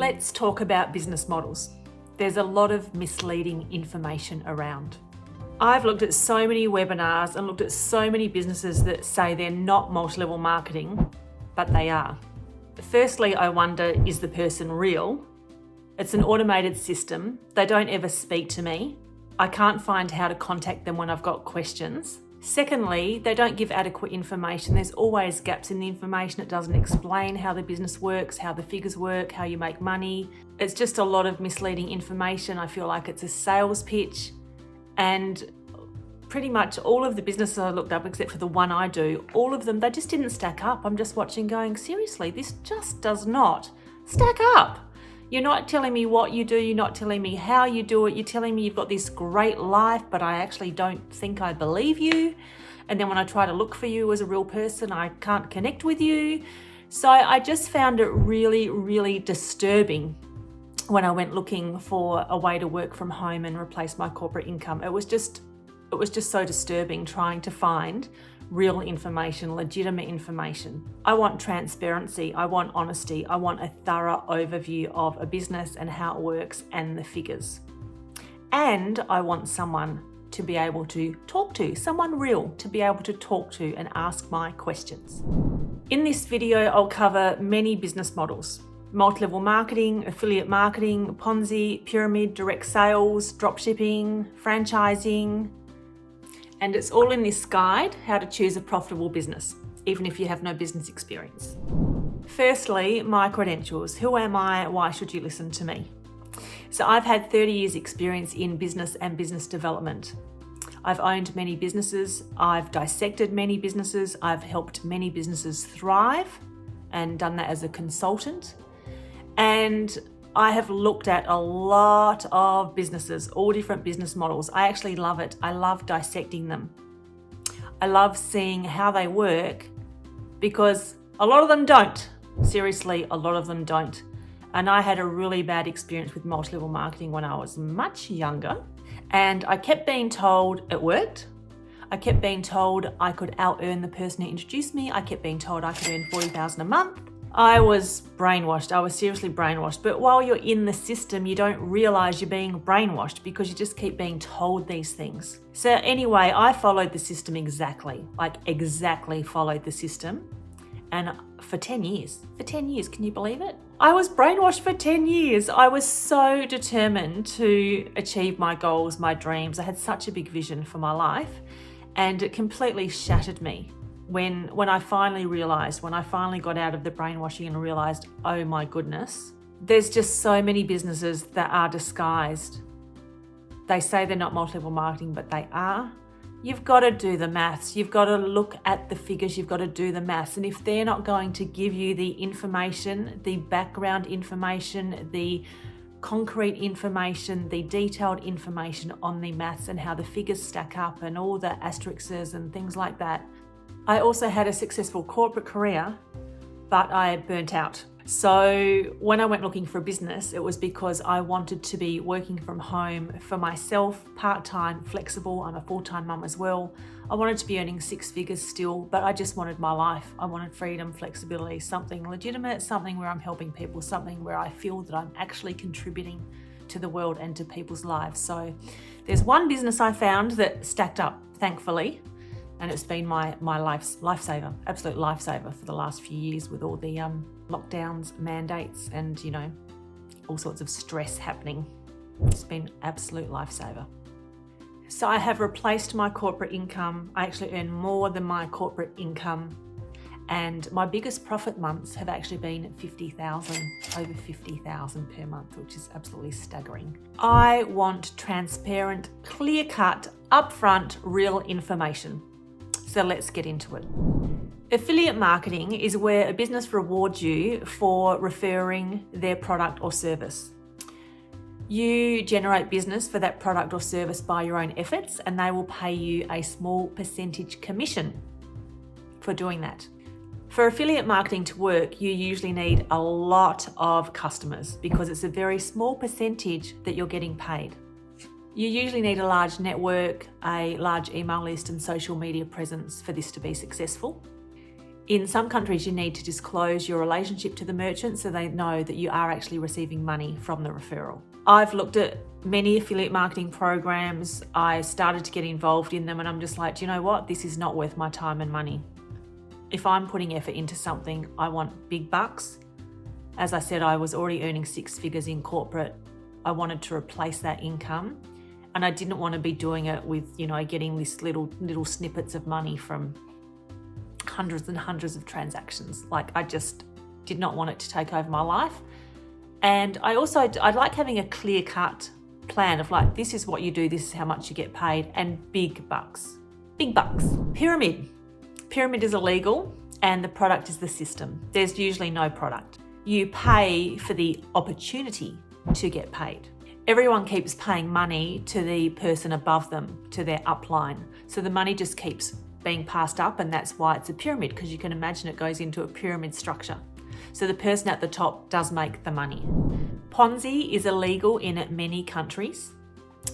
Let's talk about business models. There's a lot of misleading information around. I've looked at so many webinars and looked at so many businesses that say they're not multi-level marketing, but they are. Firstly, I wonder, is the person real? It's an automated system. They don't ever speak to me. I can't find how to contact them when I've got questions. Secondly, they don't give adequate information. There's always gaps in the information. It doesn't explain how the business works, how the figures work, how you make money. It's just a lot of misleading information. I feel like it's a sales pitch. And pretty much all of the businesses I looked up, except for the one I do, all of them, they just didn't stack up. I'm just watching going, seriously, this just does not stack up. You're not telling me what you do. You're not telling me how you do it. You're telling me you've got this great life, but I actually don't think I believe you. And then when I try to look for you as a real person, I can't connect with you. So I just found it really, really disturbing when I went looking for a way to work from home and replace my corporate income. It was just so disturbing trying to find real information, legitimate information. I want transparency, I want honesty, I want a thorough overview of a business and how it works and the figures. And I want someone to be able to talk to, someone real to be able to talk to and ask my questions. In this video, I'll cover many business models: multi-level marketing, affiliate marketing, Ponzi, pyramid, direct sales, dropshipping, franchising. And it's all in this guide, how to choose a profitable business, even if you have no business experience. Firstly, my credentials. Who am I? Why should you listen to me? So I've had 30 years experience in business and business development. I've owned many businesses. I've dissected many businesses. I've helped many businesses thrive and done that as a consultant. And I have looked at a lot of businesses, all different business models. I actually love it. I love dissecting them. I love seeing how they work because a lot of them don't. Seriously, a lot of them don't. And I had a really bad experience with multi-level marketing when I was much younger. And I kept being told it worked. I kept being told I could out-earn the person who introduced me. I kept being told I could earn $40,000 a month. I was brainwashed. I was seriously brainwashed. But while you're in the system, you don't realize you're being brainwashed because you just keep being told these things. So anyway, I followed the system exactly followed the system. And for 10 years, can you believe it? I was brainwashed for 10 years. I was so determined to achieve my goals, my dreams. I had such a big vision for my life, and it completely shattered me. When I finally realized, when I finally got out of the brainwashing and realized, oh my goodness, there's just so many businesses that are disguised. They say they're not multi-level marketing, but they are. You've got to do the maths. You've got to look at the figures. You've got to do the maths. And if they're not going to give you the information, the background information, the concrete information, the detailed information on the maths and how the figures stack up and all the asterisks and things like that. I also had a successful corporate career, but I burnt out. So when I went looking for a business, it was because I wanted to be working from home for myself, part-time, flexible. I'm a full-time mum as well. I wanted to be earning 6 figures still, but I just wanted my life. I wanted freedom, flexibility, something legitimate, something where I'm helping people, something where I feel that I'm actually contributing to the world and to people's lives. So there's one business I found that stacked up, thankfully. And it's been my lifesaver, absolute lifesaver for the last few years with all the lockdowns, mandates, and all sorts of stress happening. It's been absolute lifesaver. So I have replaced my corporate income. I actually earn more than my corporate income. And my biggest profit months have actually been over 50,000 per month, which is absolutely staggering. I want transparent, clear-cut, upfront, real information. So let's get into it. Affiliate marketing is where a business rewards you for referring their product or service. You generate business for that product or service by your own efforts, and they will pay you a small percentage commission for doing that. For affiliate marketing to work, you usually need a lot of customers because it's a very small percentage that you're getting paid. You usually need a large network, a large email list and social media presence for this to be successful. In some countries, you need to disclose your relationship to the merchant so they know that you are actually receiving money from the referral. I've looked at many affiliate marketing programs. I started to get involved in them and I'm just like, do you know what? This is not worth my time and money. If I'm putting effort into something, I want big bucks. As I said, I was already earning 6 figures in corporate. I wanted to replace that income and I didn't want to be doing it with, getting this little snippets of money from hundreds and hundreds of transactions. Like, I just did not want it to take over my life. And I like having a clear cut plan of like, this is what you do, this is how much you get paid, and big bucks. Pyramid is illegal and the product is the system. There's usually no product. You pay for the opportunity to get paid. Everyone keeps paying money to the person above them, to their upline. So the money just keeps being passed up, and that's why it's a pyramid, because you can imagine it goes into a pyramid structure. So the person at the top does make the money. Ponzi is illegal in many countries.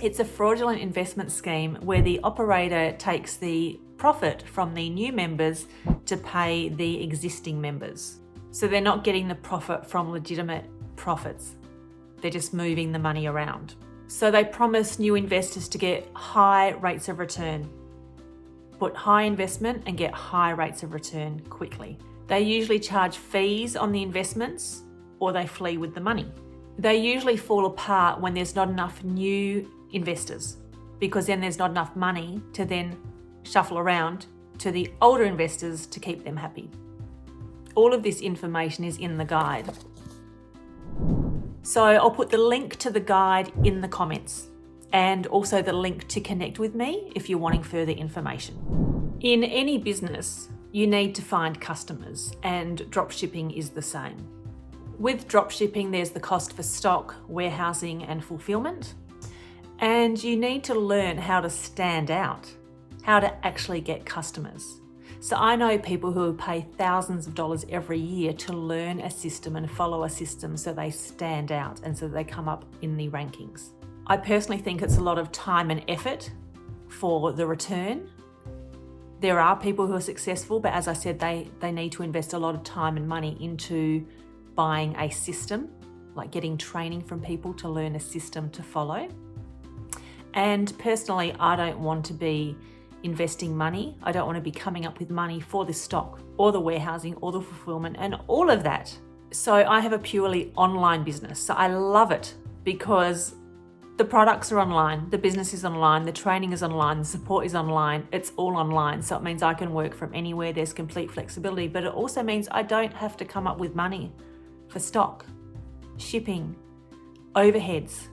It's a fraudulent investment scheme where the operator takes the profit from the new members to pay the existing members. So they're not getting the profit from legitimate profits. They're just moving the money around. So they promise new investors to get high rates of return. Put high investment and get high rates of return quickly. They usually charge fees on the investments or they flee with the money. They usually fall apart when there's not enough new investors, because then there's not enough money to then shuffle around to the older investors to keep them happy. All of this information is in the guide. So I'll put the link to the guide in the comments, and also the link to connect with me if you're wanting further information. In any business, you need to find customers, and dropshipping is the same. With dropshipping, there's the cost for stock, warehousing, and fulfillment. And you need to learn how to stand out, how to actually get customers. So I know people who pay thousands of dollars every year to learn a system and follow a system so they stand out and so they come up in the rankings. I personally think it's a lot of time and effort for the return. There are people who are successful, but as I said, they need to invest a lot of time and money into buying a system, like getting training from people to learn a system to follow. And personally, I don't want to be investing money. I don't want to be coming up with money for the stock or the warehousing or the fulfillment and all of that. So I have a purely online business. So I love it because the products are online, the business is online, the training is online, the support is online, it's all online. So it means I can work from anywhere, there's complete flexibility, but it also means I don't have to come up with money for stock, shipping, overheads.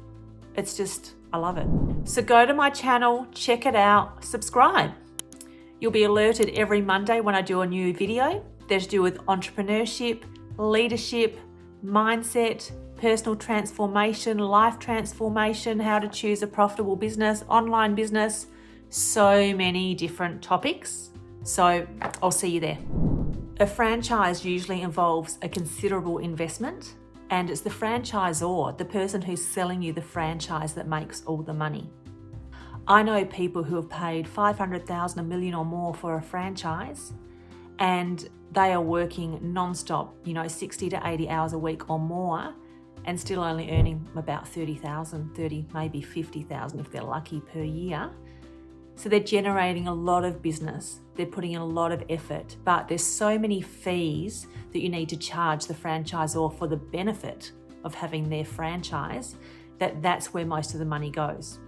It's just, I love it. So go to my channel, check it out, subscribe. You'll be alerted every Monday when I do a new video that's to do with entrepreneurship, leadership, mindset, personal transformation, life transformation, how to choose a profitable business, online business, so many different topics. So I'll see you there. A franchise usually involves a considerable investment, and it's the franchisor, the person who's selling you the franchise, that makes all the money. I know people who have paid $500,000, $1 million or more for a franchise, and they are working non-stop, 60 to 80 hours a week or more, and still only earning about $30,000, maybe $50,000 if they're lucky per year. So they're generating a lot of business. They're putting in a lot of effort, but there's so many fees that you need to charge the franchisor for the benefit of having their franchise that's where most of the money goes.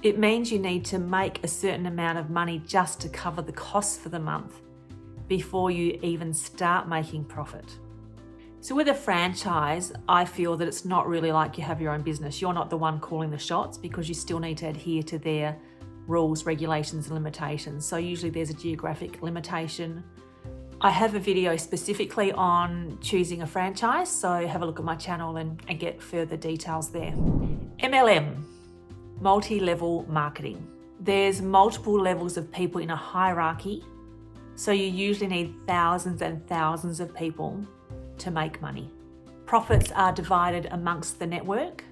It means you need to make a certain amount of money just to cover the costs for the month before you even start making profit. So with a franchise, I feel that it's not really like you have your own business. You're not the one calling the shots because you still need to adhere to their rules, regulations, and limitations. So usually there's a geographic limitation. I have a video specifically on choosing a franchise, so have a look at my channel and get further details there. MLM, multi-level marketing. There's multiple levels of people in a hierarchy, so you usually need thousands and thousands of people to make money. Profits are divided amongst the network.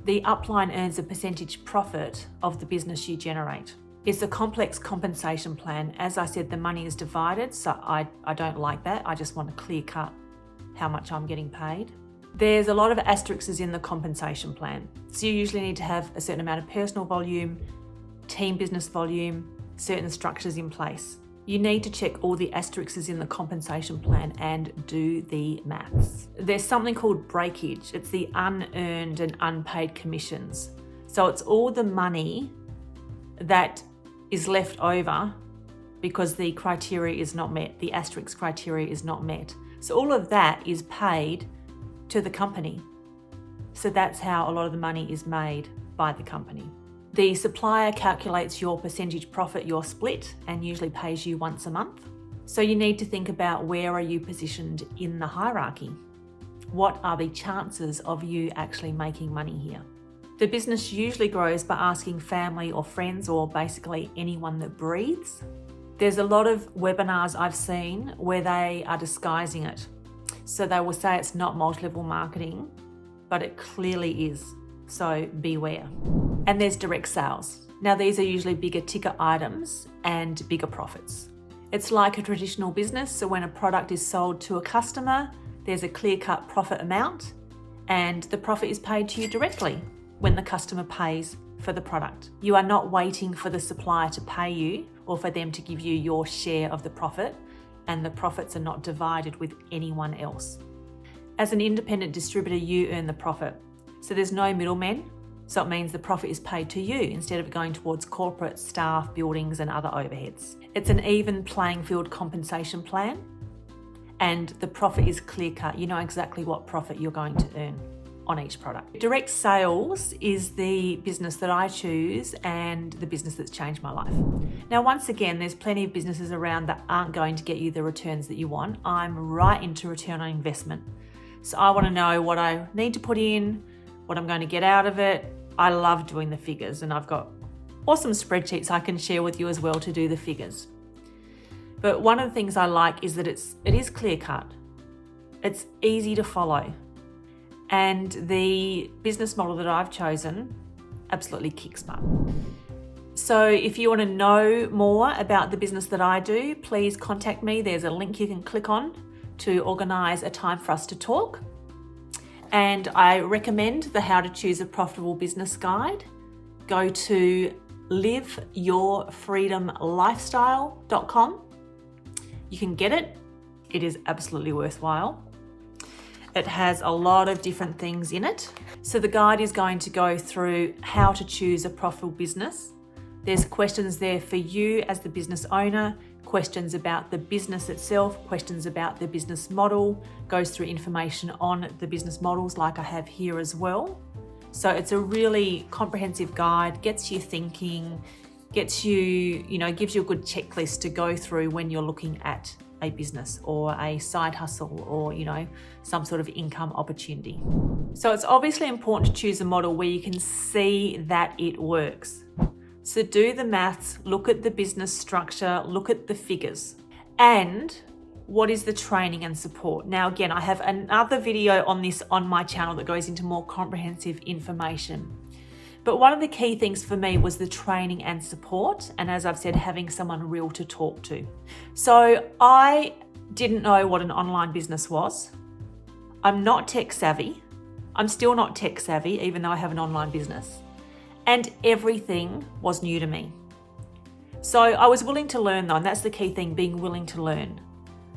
The upline earns a percentage profit of the business you generate. It's a complex compensation plan. As I said, the money is divided, so I don't like that. I just want to clear cut how much I'm getting paid. There's a lot of asterisks in the compensation plan. So you usually need to have a certain amount of personal volume, team business volume, certain structures in place. You need to check all the asterisks in the compensation plan and do the maths. There's something called breakage. It's the unearned and unpaid commissions. So it's all the money that is left over because the criteria is not met, the asterisk criteria is not met. So all of that is paid to the company. So that's how a lot of the money is made by the company. The supplier calculates your percentage profit, your split, and usually pays you once a month. So you need to think about where are you positioned in the hierarchy? What are the chances of you actually making money here? The business usually grows by asking family or friends or basically anyone that breathes. There's a lot of webinars I've seen where they are disguising it. So they will say it's not multi-level marketing, but it clearly is. So beware. And there's direct sales. Now these are usually bigger ticket items and bigger profits. It's like a traditional business. So when a product is sold to a customer, there's a clear-cut profit amount and the profit is paid to you directly when the customer pays for the product. You are not waiting for the supplier to pay you or for them to give you your share of the profit, and the profits are not divided with anyone else. As an independent distributor, you earn the profit. So there's no middlemen. So it means the profit is paid to you instead of going towards corporate, staff, buildings and other overheads. It's an even playing field compensation plan and the profit is clear cut. You know exactly what profit you're going to earn on each product. Direct sales is the business that I choose and the business that's changed my life. Now, once again, there's plenty of businesses around that aren't going to get you the returns that you want. I'm right into return on investment. So I want to know what I need to put in, what I'm going to get out of it. I love doing the figures and I've got awesome spreadsheets I can share with you as well to do the figures. But one of the things I like is that it is clear cut. It's easy to follow. And the business model that I've chosen absolutely kicks butt. So if you want to know more about the business that I do, please contact me. There's a link you can click on to organise a time for us to talk. And I recommend the How to Choose a Profitable Business Guide. Go to liveyourfreedomlifestyle.com. You can get it. It is absolutely worthwhile. It has a lot of different things in it. So the guide is going to go through how to choose a profitable business. There's questions there for you as the business owner, questions about the business itself, questions about the business model, goes through information on the business models like I have here as well. So it's a really comprehensive guide, gets you thinking, gives you a good checklist to go through when you're looking at a business or a side hustle or, some sort of income opportunity. So it's obviously important to choose a model where you can see that it works. So do the maths, look at the business structure, look at the figures, and what is the training and support. Now, again, I have another video on this on my channel that goes into more comprehensive information. But one of the key things for me was the training and support. And as I've said, having someone real to talk to. So I didn't know what an online business was. I'm not tech savvy. I'm still not tech savvy, even though I have an online business. And everything was new to me. So I was willing to learn though, and that's the key thing, being willing to learn.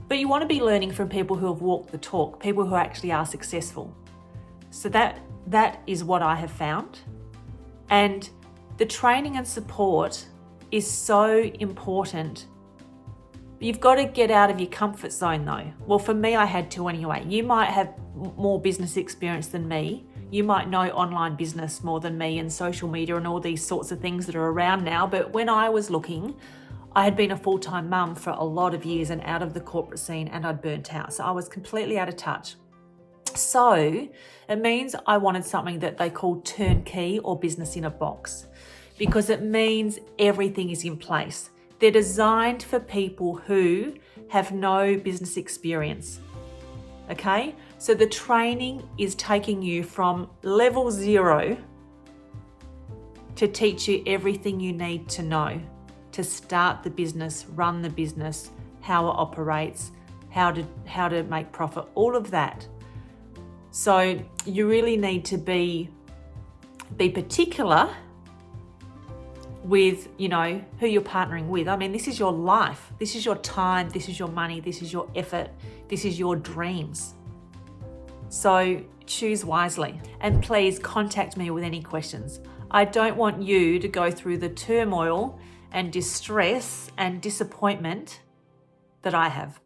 But you want to be learning from people who have walked the talk, people who actually are successful. So that is what I have found. And the training and support is so important. You've got to get out of your comfort zone though. Well, for me, I had to anyway. You might have more business experience than me. You might know online business more than me and social media and all these sorts of things that are around now. But when I was looking, I had been a full-time mum for a lot of years and out of the corporate scene, and I'd burnt out. So I was completely out of touch. So it means I wanted something that they call turnkey or business in a box, because it means everything is in place. They're designed for people who have no business experience. Okay, so the training is taking you from level 0 to teach you everything you need to know to start the business, run the business, how it operates, how to make profit, all of that. So you really need to be particular with, you know, who you're partnering with. I mean, this is your life, this is your time, this is your money, this is your effort, this is your dreams. So choose wisely, and please contact me with any questions. I don't want you to go through the turmoil and distress and disappointment that I have.